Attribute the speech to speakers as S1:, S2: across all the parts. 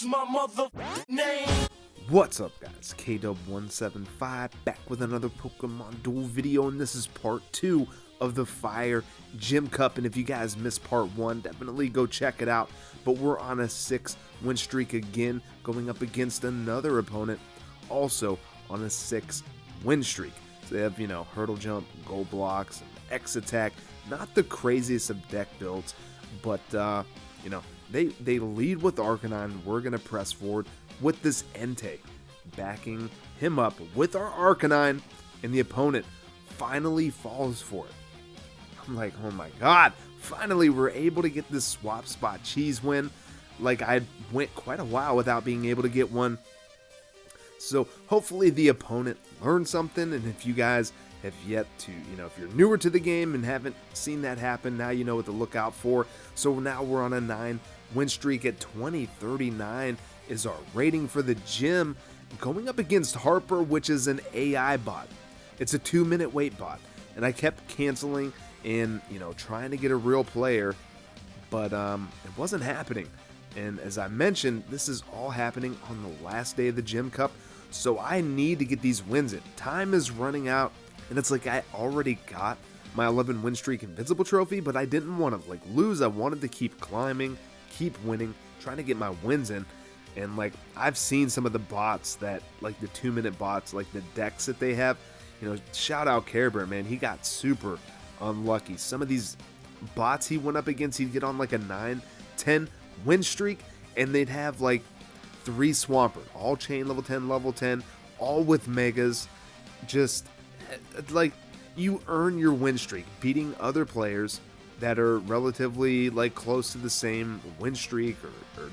S1: What's my mother name?
S2: What's up guys, KW175 back with another Pokemon Duel video, and this is part 2 of the Fire Gym Cup. And if you guys missed part 1, definitely go check it out. But we're on a 6-win streak again, going up against another opponent also on a 6-win streak. So they have, Hurdle Jump, Gold Blocks, and X Attack. Not the craziest of deck builds, but they lead with Arcanine. We're going to press forward with this Entei, backing him up with our Arcanine, and the opponent finally falls for it. I'm like, oh my god, finally we're able to get this swap spot cheese win. Like, I went quite a while without being able to get one. So hopefully the opponent learned something, and if you guys have yet to, if you're newer to the game and haven't seen that happen, now you know what to look out for. So now we're on a 9-win streak at 2039 is our rating for the gym, going up against Harper, which is an AI bot. It's a 2-minute wait bot, and I kept canceling and trying to get a real player, but it wasn't happening. And as I mentioned, this is all happening on the last day of the Gym Cup, so I need to get these wins in. Time is running out, and it's like I already got my 11-win streak Invincible trophy, but I didn't want to lose. I wanted to keep climbing, keep winning, trying to get my wins in. And I've seen some of the bots that, the 2-minute bots, the decks that they have, shout out Care Bear, man, he got super unlucky. Some of these bots he went up against, he'd get on a 9-10 win streak, and they'd have 3 Swampert, all chain level 10, all with megas. Just you earn your win streak beating other players that are relatively close to the same win streak or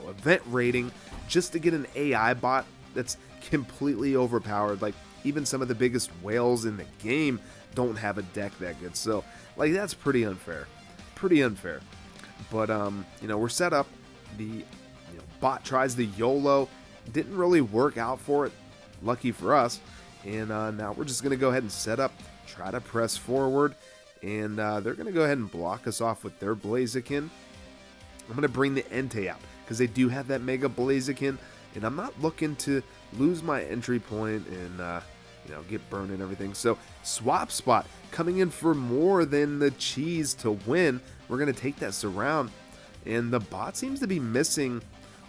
S2: event rating, just to get an AI bot that's completely overpowered. Even some of the biggest whales in the game don't have a deck that good. So that's pretty unfair. But we're set up. The bot tries the YOLO, didn't really work out for it, lucky for us. And now we're just gonna go ahead and set up, try to press forward, and they're gonna go ahead and block us off with their Blaziken. I'm gonna bring the Entei out because they do have that Mega Blaziken, and I'm not looking to lose my entry point and get burned and everything. So swap spot coming in for more than the cheese to win. We're gonna take that surround, and the bot seems to be missing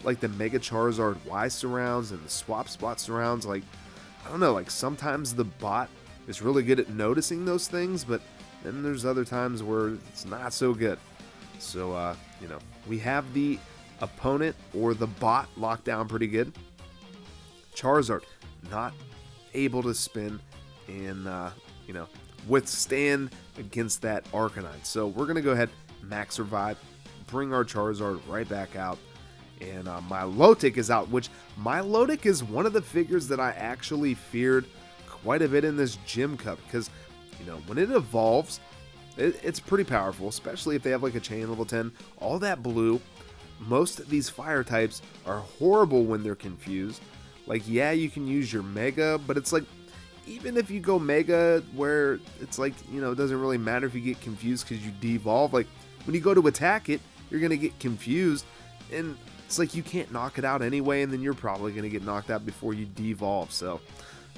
S2: the Mega Charizard Y surrounds and the swap spot surrounds. I don't know, sometimes the bot is really good at noticing those things, but then there's other times where it's not so good. So we have the opponent or the bot locked down pretty good. Charizard not able to spin and withstand against that Arcanine. So we're gonna go ahead, max revive, bring our Charizard right back out, and my Milotic is out, which Milotic is one of the figures that I actually feared quite a bit in this Gym Cup, because when it evolves, it's pretty powerful, especially if they have a chain level 10. All that blue. Most of these fire types are horrible when they're confused. Yeah, you can use your Mega, but it's even if you go Mega where it's it doesn't really matter if you get confused because you devolve. When you go to attack it, you're going to get confused, and it's you can't knock it out anyway, and then you're probably going to get knocked out before you devolve. So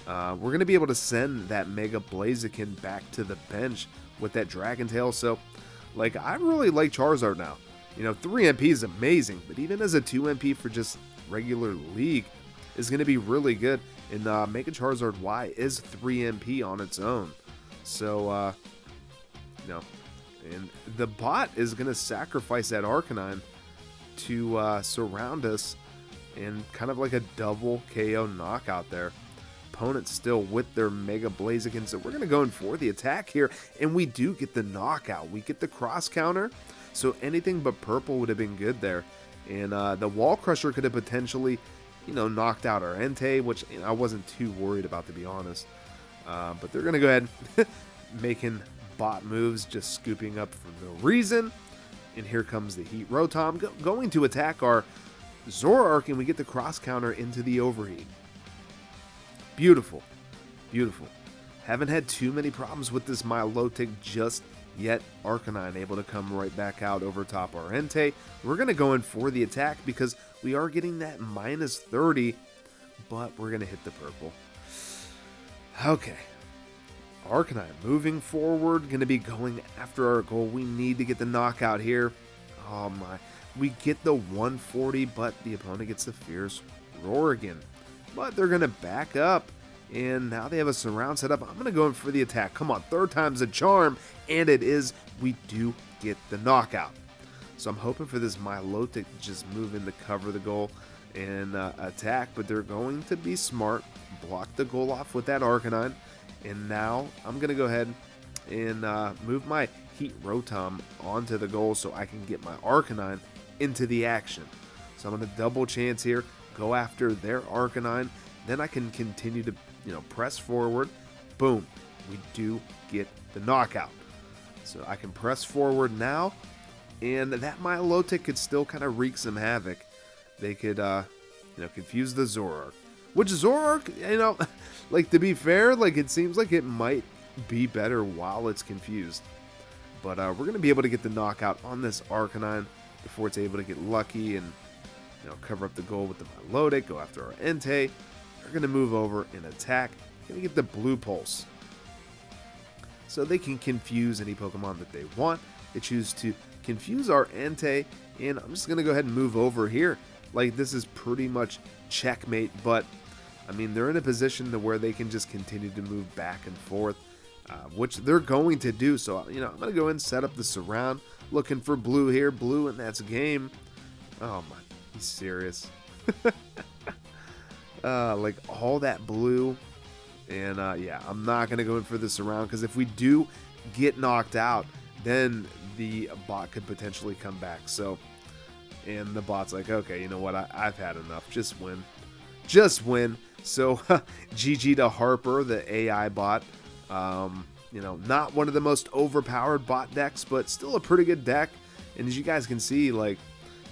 S2: we're going to be able to send that Mega Blaziken back to the bench with that Dragon Tail. So I really like Charizard now. 3 MP is amazing, but even as a 2 MP for just regular League is going to be really good. And Mega Charizard Y is 3 MP on its own. So, and the bot is going to sacrifice that Arcanine to surround us and kind of a double KO knockout there. Opponent still with their Mega Blaziken, so we're going to go in for the attack here, and we do get the knockout. We get the cross counter, so anything but purple would have been good there. And the Wall Crusher could have potentially, knocked out our Entei, which I wasn't too worried about, to be honest. But they're going to go ahead making bot moves, just scooping up for no reason. And here comes the Heat Rotom going to attack our Zoroark, and we get the cross counter into the overheat. Beautiful. Haven't had too many problems with this Milotic just Yet Arcanine able to come right back out over top our Entei. We're going to go in for the attack because we are getting that minus 30, but we're going to hit the purple. Okay. Arcanine moving forward, going to be going after our goal. We need to get the knockout here. Oh my. We get the 140, but the opponent gets the Fierce Roar again. But they're going to back up. And now they have a surround set up. I'm going to go in for the attack. Come on, third time's a charm. And it is. We do get the knockout. So I'm hoping for this Milotic to just move in to cover the goal and attack. But they're going to be smart. Block the goal off with that Arcanine. And now I'm going to go ahead and move my Heat Rotom onto the goal so I can get my Arcanine into the action. So I'm going to double chance here. Go after their Arcanine. Then I can continue to, press forward. Boom. We do get the knockout. So I can press forward now. And that Milotic could still kind of wreak some havoc. They could, confuse the Zoroark. Which Zoroark, like, to be fair, like, it seems like it might be better while it's confused. But we're going to be able to get the knockout on this Arcanine before it's able to get lucky and, cover up the goal with the Milotic, go after our Entei. They're going to move over and attack. Going to get the Blue Pulse. So they can confuse any Pokemon that they want. They choose to confuse our Entei, and I'm just going to go ahead and move over here. Like, this is pretty much checkmate, but, I mean, they're in a position to where they can just continue to move back and forth, which they're going to do. So, I'm going to go in and set up the surround, looking for blue here. Blue, and that's game. Oh, my, he's serious. Like, all that blue, and, yeah, I'm not going to go in for the surround, because if we do get knocked out, then the bot could potentially come back. So, and the bot's like, okay, you know what, I've had enough, just win. Just win. So, GG to Harper, the AI bot. Not one of the most overpowered bot decks, but still a pretty good deck. And as you guys can see, like,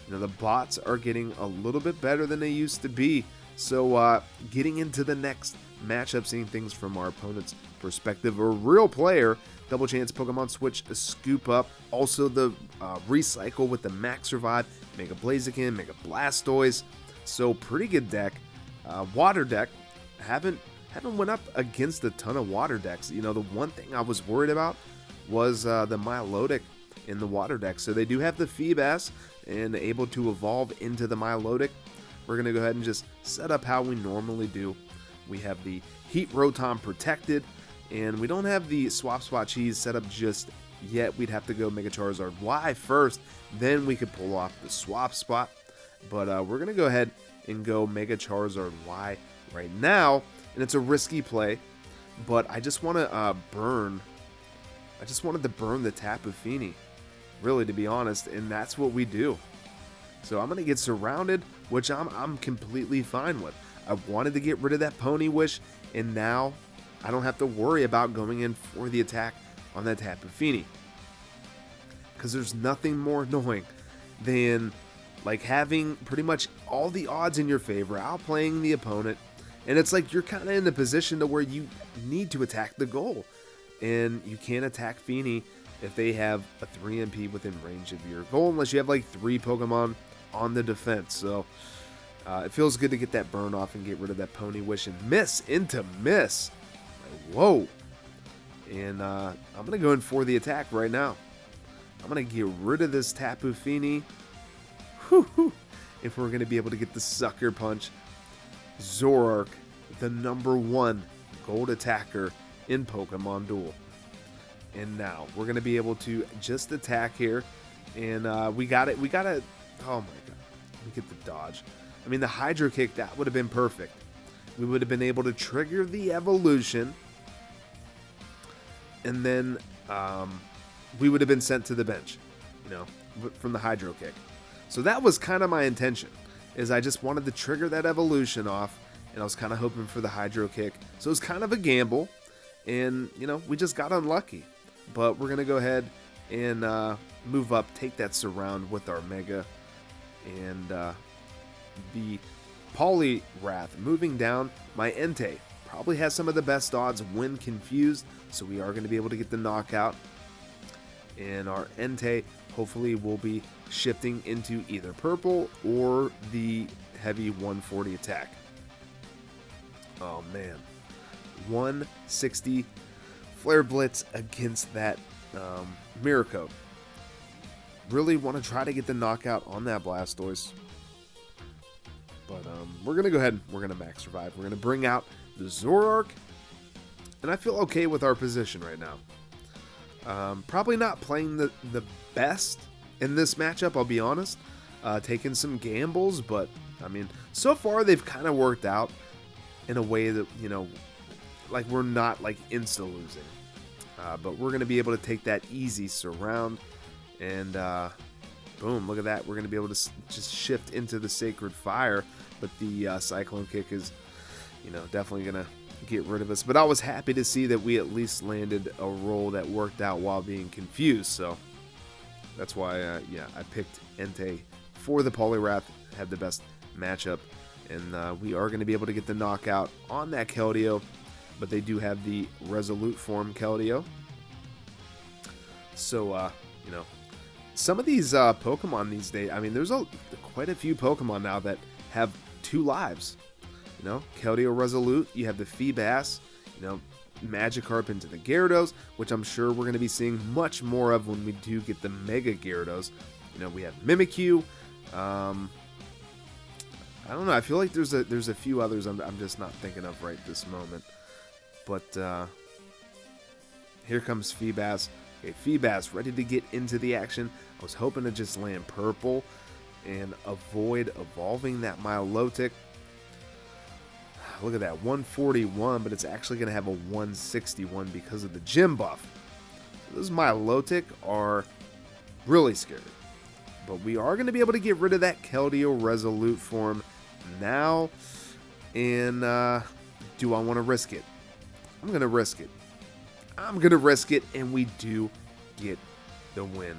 S2: the bots are getting a little bit better than they used to be. So, getting into the next matchup, seeing things from our opponent's perspective, a real player, double chance Pokemon Switch, a scoop up, also the recycle with the Max Revive, Mega Blaziken, Mega Blastoise. So pretty good deck. Water deck, haven't went up against a ton of water decks. The one thing I was worried about was the Milotic in the water deck. So they do have the Feebas and able to evolve into the Milotic. We're going to go ahead and just set up how we normally do. We have the Heat Rotom protected, and we don't have the Swap Spot Cheese set up just yet. We'd have to go Mega Charizard Y first, then we could pull off the Swap Spot. But we're going to go ahead and go Mega Charizard Y right now, and it's a risky play, but I just want to burn. I just wanted to burn the Tapu Fini, really, to be honest, and that's what we do. So I'm going to get surrounded, which I'm completely fine with. I wanted to get rid of that Pony Wish, and now I don't have to worry about going in for the attack on that Tapu Fini. Because there's nothing more annoying than, like, having pretty much all the odds in your favor, outplaying the opponent, and it's like you're kind of in a position to where you need to attack the goal. And you can't attack Fini if they have a 3 MP within range of your goal, unless you have like 3 Pokemon on the defense. So it feels good to get that burn off and get rid of that Pony Wish and miss into miss. Like, whoa. And I'm going to go in for the attack right now. I'm going to get rid of this Tapu Fini. If we're going to be able to get the Sucker Punch. Zoroark, the #1 gold attacker in Pokemon Duel. And now we're going to be able to just attack here. And we got it. Oh my god. We get the dodge. I mean, the Hydro Kick, that would have been perfect. We would have been able to trigger the evolution. And then we would have been sent to the bench, from the Hydro Kick. So that was kind of my intention, is I just wanted to trigger that evolution off, and I was kind of hoping for the Hydro Kick. So it was kind of a gamble, and, we just got unlucky. But we're going to go ahead and move up, take that surround with our Mega, and the Poliwrath moving down. My Entei probably has some of the best odds when confused, so we are going to be able to get the knockout. And our Entei hopefully will be shifting into either purple or the heavy 140 attack. Oh man, 160 Flare Blitz against that Mirror Coat. Really want to try to get the knockout on that Blastoise. But we're going to go ahead and we're going to max survive. We're going to bring out the Zoroark. And I feel okay with our position right now. Probably not playing the best in this matchup, I'll be honest. Taking some gambles, but I mean, so far they've kind of worked out in a way that, you know, like we're not like insta-losing. But we're going to be able to take that easy surround. And boom, look at that. We're going to be able to just shift into the Sacred Fire. But the Cyclone Kick is, you know, definitely going to get rid of us. But I was happy to see that we at least landed a roll that worked out while being confused. So that's why, yeah, I picked Entei for the Poliwrath. Had the best matchup. And we are going to be able to get the knockout on that Keldeo. But they do have the Resolute form Keldeo. So, you know, some of these Pokemon these days, I mean, there's quite a few Pokemon now that have 2 lives. You know, Keldeo Resolute, you have the Feebas, you know, Magikarp into the Gyarados, which I'm sure we're going to be seeing much more of when we do get the Mega Gyarados. You know, we have Mimikyu. I don't know, I feel like there's a few others I'm just not thinking of right this moment. But here comes Feebas. Okay, Feebas ready to get into the action. I was hoping to just land purple and avoid evolving that Milotic. Look at that, 141, but it's actually going to have a 161 because of the gym buff. So those Milotic are really scary. But we are going to be able to get rid of that Keldeo Resolute form now. And do I want to risk it? I'm going to risk it. I'm going to risk it, and we do get the win.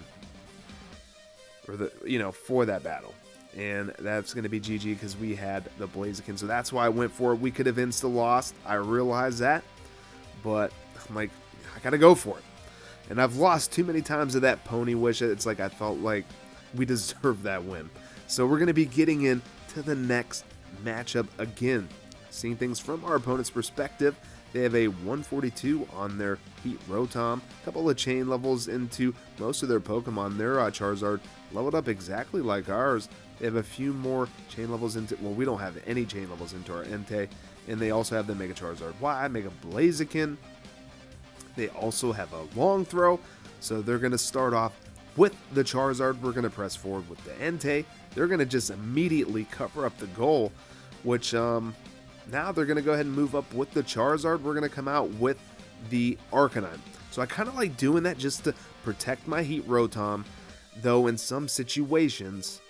S2: Or the, you know, for that battle. And that's going to be GG because we had the Blaziken. So that's why I went for it. We could have insta-lost. I realize that. But I'm like, I got to go for it. And I've lost too many times to that Pony Wish. It's like I felt like we deserved that win. So we're going to be getting into the next matchup again. Seeing things from our opponent's perspective. They have a 142 on their Heat Rotom, a couple of chain levels into most of their Pokemon. Their Charizard leveled up exactly like ours. They have a few more chain levels into, well, we don't have any chain levels into our Entei, and they also have the Mega Charizard Y, Mega Blaziken. They also have a Long Throw, so they're going to start off with the Charizard. We're going to press forward with the Entei. They're going to just immediately cover up the goal, which, now they're going to go ahead and move up with the Charizard. We're going to come out with the Arcanine. So I kind of like doing that just to protect my Heat Rotom, though in some situations,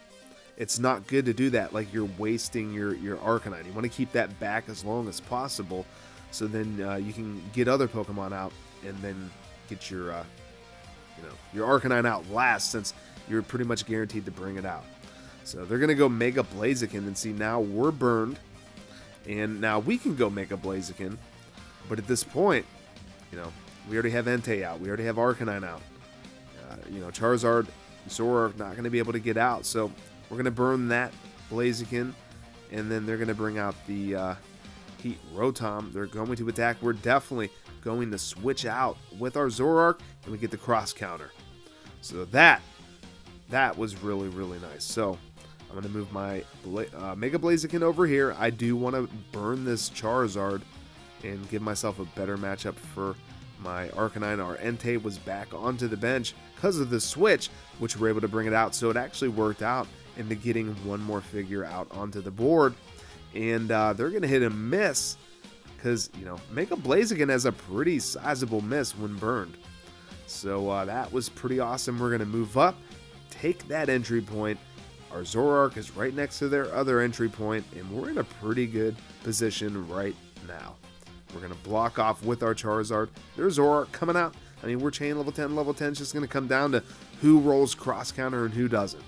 S2: it's not good to do that. Like you're wasting your Arcanine. You want to keep that back as long as possible, so then you can get other Pokemon out and then get your, you know, your Arcanine out last, since you're pretty much guaranteed to bring it out. So they're going to go Mega Blaziken, and see now we're burned. And now we can go Mega Blaziken, but at this point, you know, we already have Entei out. We already have Arcanine out. You know, Charizard, Zoroark not going to be able to get out. So we're going to burn that Blaziken, and then they're going to bring out the Heat Rotom. They're going to attack. We're definitely going to switch out with our Zoroark, and we get the cross counter. So that was really, really nice. So I'm going to move my Mega Blaziken over here. I do want to burn this Charizard and give myself a better matchup for my Arcanine. Our Entei was back onto the bench because of the switch, which we're able to bring it out. So it actually worked out into getting one more figure out onto the board. And they're going to hit a miss because, you know, Mega Blaziken has a pretty sizable miss when burned. So that was pretty awesome. We're going to move up, take that entry point. Our Zoroark is right next to their other entry point, and we're in a pretty good position right now. We're going to block off with our Charizard. There's Zoroark coming out. I mean, we're chain level 10. Level 10 is just going to come down to who rolls cross counter and who doesn't.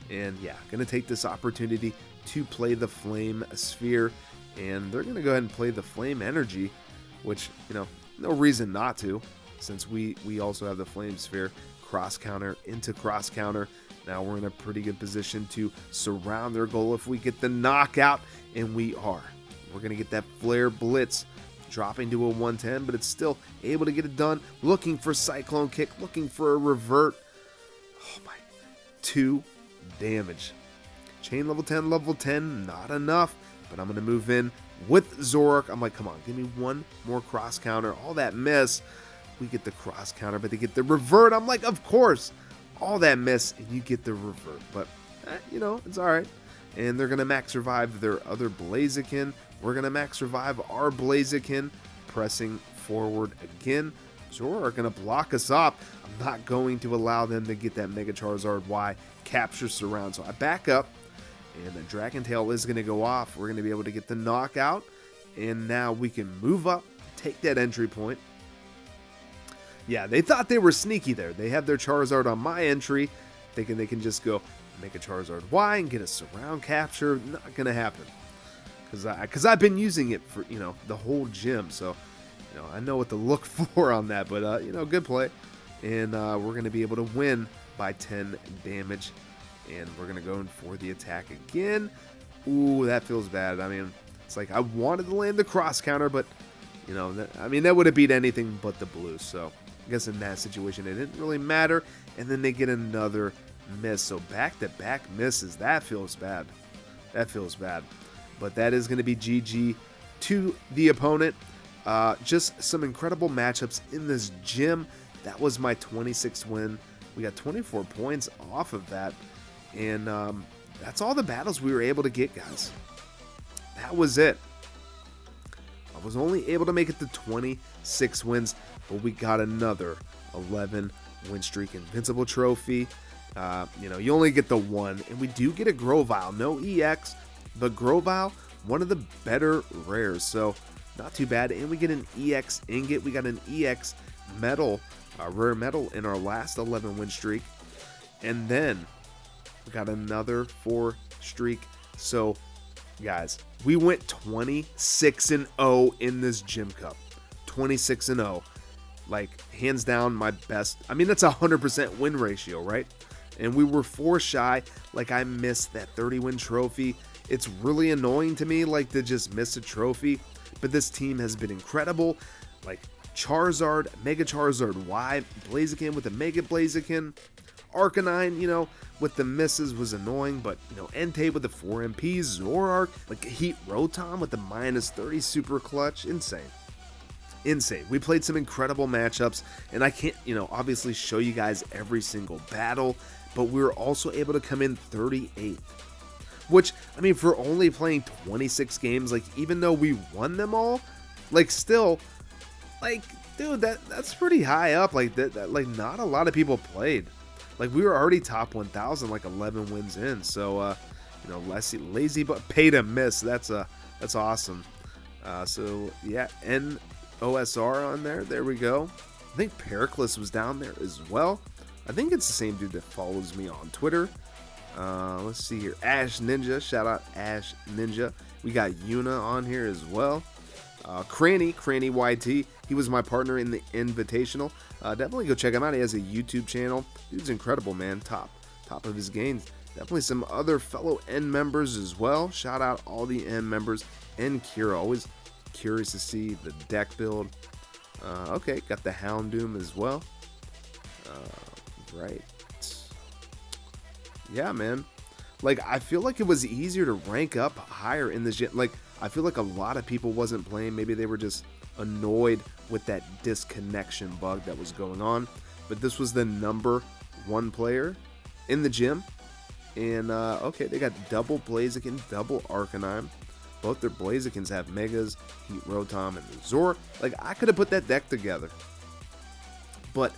S2: And yeah, going to take this opportunity to play the Flame Sphere, and they're going to go ahead and play the Flame Energy, which, you know, no reason not to. since we also have the Flame Sphere, cross counter into cross counter. Now we're in a pretty good position to surround their goal if we get the knockout, and we are. We're going to get that Flare Blitz, dropping to a 110, but it's still able to get it done. Looking for Cyclone Kick, looking for a revert. Oh my, 2 damage. Chain level 10, not enough, but I'm going to move in with Zoroark. I'm like, come on, give me one more cross counter. All that miss, we get the cross counter, but they get the revert. I'm like, of course. All that miss, and you get the revert, but you know, it's all right. And they're gonna max revive their other Blaziken. We're gonna max revive our Blaziken, pressing forward again. Zoroark gonna block us up. I'm not going to allow them to get that Mega Charizard Y capture surround, so I back up, and the Dragon Tail is gonna go off. We're gonna be able to get the knockout, and now we can move up, take that entry point. Yeah, they thought they were sneaky there. They have their Charizard on my entry, thinking they can just go make a Charizard Y and get a surround capture. Not going to happen. Because I've been using it for, you know, the whole gym. So, you know, I know what to look for on that. But, you know, good play. And we're going to be able to win by 10 damage. And we're going to go in for the attack again. Ooh, that feels bad. I mean, it's like I wanted to land the cross counter, but, you know, that would have beat anything but the blue. So, I guess in that situation it didn't really matter, and then they get another miss. So back-to-back misses. That feels bad. That feels bad. But that is going to be GG to the opponent. Just some incredible matchups in this gym. That was my 26th win. We got 24 points off of that, and that's all the battles we were able to get, guys. That was it. I was only able to make it to 26 wins, but we got another 11 win streak invincible trophy. You know, you only get the one, and we do get a Grovyle, no EX, but Grovyle, one of the better rares, so not too bad. And we get an EX ingot. We got an EX metal, rare metal in our last 11 win streak, and then we got another 4 streak. So guys, we went 26-0 in this Gym Cup. 26-0. Like, hands down, my best. I mean, that's a 100% win ratio, right? And we were 4 shy. Like, I missed that 30-win trophy. It's really annoying to me, like, to just miss a trophy. But this team has been incredible. Like, Charizard, Mega Charizard Y, Blaziken with the Mega Blaziken. Arcanine, you know, with the misses was annoying, but, you know, Entei with the 4 MPs, Zoroark, like Heat Rotom with the -30 super clutch. Insane. Insane. We played some incredible matchups, and I can't, you know, obviously show you guys every single battle, but we were also able to come in 38th, which, I mean, for only playing 26 games, like, even though we won them all, like, still, like, dude, that's pretty high up. Like, that like, not a lot of people played. Like, we were already top 1,000, like 11 wins in. So, you know, lazy but pay to miss. That's awesome. So yeah, NOSR on there. There we go. I think Pericles was down there as well. I think it's the same dude that follows me on Twitter. Let's see here. Ash Ninja. Shout out Ash Ninja. We got Yuna on here as well. Cranny YT. He was my partner in the Invitational. Definitely go check him out. He has a YouTube channel. Dude's incredible, man. Top of his game. Definitely some other fellow N members as well. Shout out all the N members. And Kira. Always curious to see the deck build. Okay, got the Houndoom as well. Right. Yeah, man. Like, I feel like it was easier to rank up higher in this gym. Like, I feel like a lot of people wasn't playing. Maybe they were just annoyed with that disconnection bug that was going on. But this was the #1 player in the gym. And, okay, they got double Blaziken, double Arcanine. Both their Blazikens have Megas, Heat Rotom, and Zor. Like, I could have put that deck together. But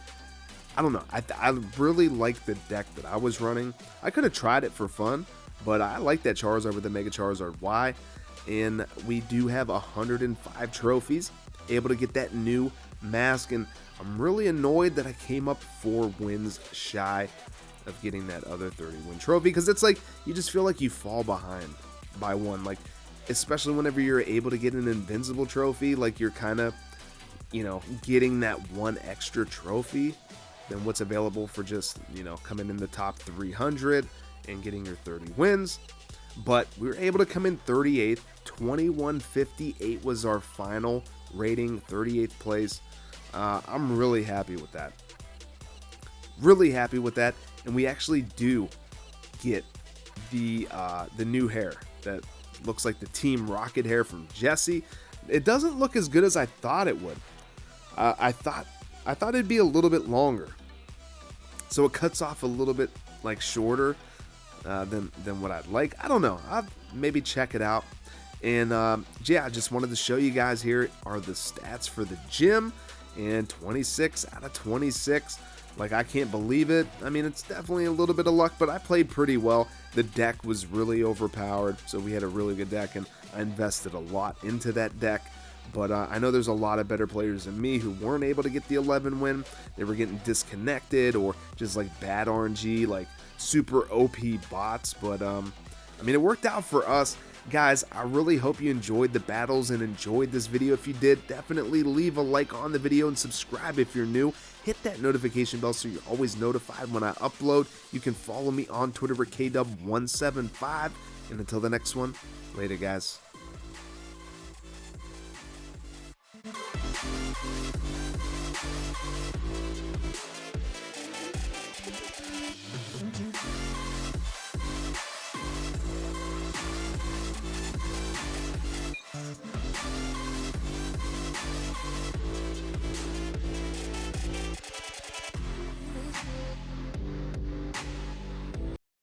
S2: I don't know. I really like the deck that I was running. I could have tried it for fun, but I like that Charizard with the Mega Charizard Y. And we do have 105 trophies, able to get that new mask. And I'm really annoyed that I came up 4 wins shy of getting that other 30-win trophy, because it's like you just feel like you fall behind by 1. Like, especially whenever you're able to get an invincible trophy, like you're kind of, you know, getting that one extra trophy than what's available for just, you know, coming in the top 300 and getting your 30 wins. But we were able to come in 38th. 2158 was our final rating, 38th place. I'm really happy with that. Really happy with that. And we actually do get the new hair that looks like the Team Rocket hair from Jesse. It doesn't look as good as I thought it would. I thought it'd be a little bit longer, so it cuts off a little bit like shorter than what I'd like. I don't know. I'll maybe check it out. And yeah, I just wanted to show you guys here are the stats for the gym, and 26 out of 26. Like, I can't believe it. I mean, it's definitely a little bit of luck, but I played pretty well. The deck was really overpowered, so we had a really good deck, and I invested a lot into that deck. But I know there's a lot of better players than me who weren't able to get the 11 win. They were getting disconnected or just like bad RNG, like super OP bots. But I mean, it worked out for us. Guys, I really hope you enjoyed the battles and enjoyed this video. If you did, definitely leave a like on the video and subscribe if you're new. Hit that notification bell so you're always notified when I upload. You can follow me on Twitter at KDub175. And until the next one, later guys.